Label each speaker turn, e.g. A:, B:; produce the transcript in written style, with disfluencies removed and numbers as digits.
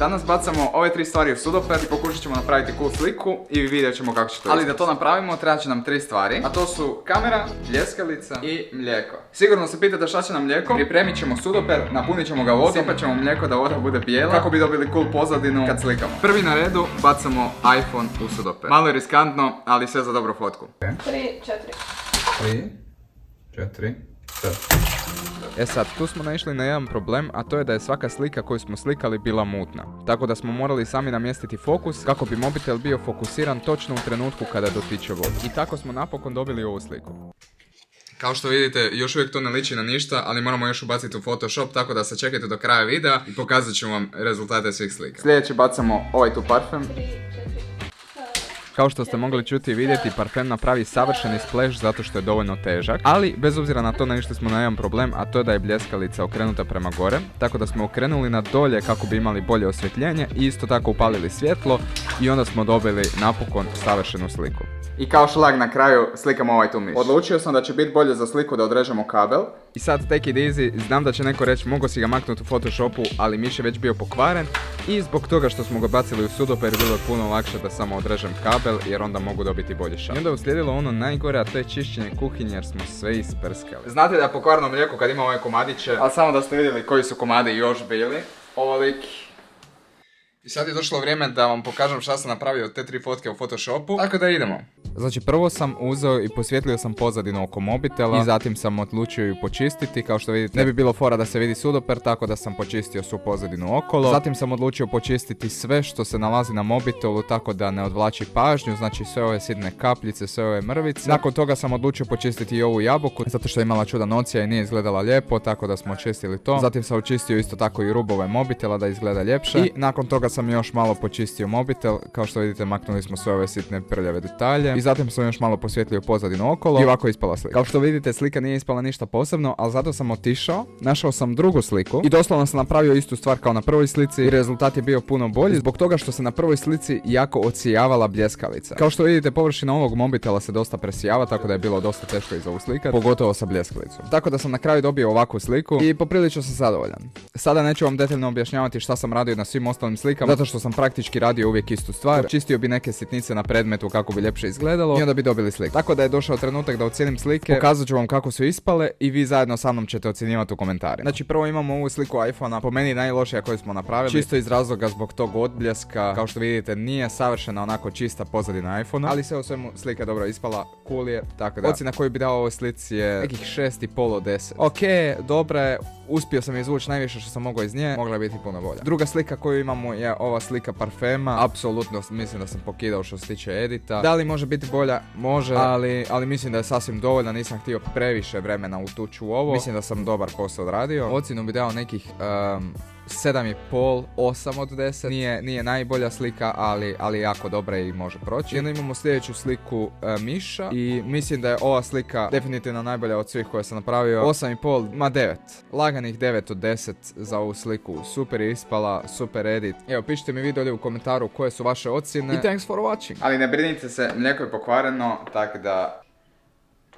A: Danas bacamo ove 3 stvari u sudoper i pokušat ćemo napraviti cool sliku i vidjet ćemo kako će to. Ali da to napravimo trebat će nam 3 stvari, a to su kamera, bljeskalica i mlijeko. Sigurno se pitate šta će nam mlijeko, pripremit ćemo sudoper, napunit ćemo ga vodom, sipat ćemo mlijeko da voda bude bijela kako bi dobili cool pozadinu kad slikamo. Prvi na redu bacamo iPhone u sudoper. Malo je riskantno, ali sve za dobru fotku.
B: 3, 4.
A: 3, 4, 5.
C: Sad, tu smo naišli na jedan problem, a to je da je svaka slika koju smo slikali bila mutna. Tako da smo morali sami namjestiti fokus kako bi mobitel bio fokusiran točno u trenutku kada dotiče vodu. I tako smo napokon dobili ovu sliku.
A: Kao što vidite, još uvijek to ne liči na ništa, ali moramo još ubaciti u Photoshop, tako da sačekajte do kraja videa i pokazat ću vam rezultate svih slika. Sljedeći bacamo ovaj tu parfem.
C: Kao što ste mogli čuti i vidjeti, parfem napravi savršeni splash zato što je dovoljno težak, ali bez obzira na to naišli smo na jedan problem, a to je da je bljeskalica okrenuta prema gore, tako da smo okrenuli na dolje kako bi imali bolje osvjetljenje i isto tako upalili svjetlo i onda smo dobili napokon savršenu sliku.
A: I kao šlag na kraju slikamo ovaj tu miš. Odlučio sam da će biti bolje za sliku da odrežemo kabel.
C: I sad take it easy, znam da će neko reći mogu si ga maknuti u Photoshopu, ali miš je već bio pokvaren i zbog toga što smo ga bacili u sudoper bilo je puno lakše da samo odrežem kabel jer onda mogu dobiti bolji šag. I onda je uslijedilo ono najgore, a to je čišćenje kuhinje jer smo sve isprskali.
A: Znate da je pokvareno mlijeko kad ima ove komadiće, ali samo da ste vidjeli koji su komadi još bili. Ovoliki. I sad je došlo vrijeme da vam pokažem šta sam napravio od te 3 fotke u Photoshopu, tako da idemo.
C: Znači prvo sam uzeo i posvjetlio sam pozadinu oko mobitela i zatim sam odlučio ju počistiti. Kao što vidite ne bi bilo fora da se vidi sudoper, tako da sam počistio svu pozadinu okolo. Zatim sam odlučio počistiti sve što se nalazi na mobitelu tako da ne odvlači pažnju, znači sve ove sitne kapljice, sve ove mrvice. Nakon toga sam odlučio počistiti i ovu jabuku zato što je imala čudan ocija i nije izgledala lijepo, tako da smo očistili to. Zatim sam očistio isto tako i rubove mobitela da izgleda ljepše i nakon toga sam još malo počistio mobitel. Kao što vidite maknuli smo sve ove sitne prljave detalje i zatim sam još malo posvjetlio pozadinu okolo i ovako je ispala slika. Kao što vidite slika nije ispala ništa posebno, ali zato sam otišao, našao sam drugu sliku i doslovno sam napravio istu stvar kao na prvoj slici i rezultat je bio puno bolji zbog toga što se na prvoj slici jako odsijavала bljeskalica. Kao što vidite površina ovog mobitela se dosta presijava, tako da je bilo dosta teško iz ovu slika, pogotovo sa bljeskalicom. Tako da sam na kraju dobio ovakvu sliku i poprilično sam zadovoljan. Sada neću vam detaljno objašnjavati šta sam radio na svim ostalim slikama, zato što sam praktički radio uvijek istu stvar. Čistio bi neke sitnice na predmetu kako bi ljepše izgledalo i onda bi dobili sliku. Tako da je došao trenutak da ocijenim slike, pokazat ću vam kako su ispale i vi zajedno sa mnom ćete ocjenjivati u komentarima. Znači prvo imamo ovu sliku iPhonea, po meni najlošija koju smo napravili, čisto iz razloga zbog tog odbljeska. Kao što vidite nije savršena onako čista pozadina iPhonea, ali sve u svemu slika dobro ispala, cool je, tako da ocjena koju bi dao ovoj slici je nekih 6,5 od 10. Ok, dobra je, uspio sam izvući najviše što sam mogao iz nje, mogla je biti puno bolja. Druga slika koju imamo je ova slika parfema, apsolutno mislim da sam pokidao što se tiče edita. Da li može biti bolja? Može, ali mislim da je sasvim dovoljna, nisam htio previše vremena utući u ovo. Mislim da sam dobar posao odradio. Ocjenu bi dao nekih 7,5, 8 od 10. Nije najbolja slika, ali jako dobra i može proći. I onda imamo sljedeću sliku miša i mislim da je ova slika definitivno najbolja od svih koje sam napravio. 8,5, ma 9. Laganih 9 od 10 za ovu sliku. Super je ispala, super edit. Evo, pišite mi video u komentaru koje su vaše ocjene i thanks for watching.
A: Ali ne brinite se, mlijeko je pokvareno, tako da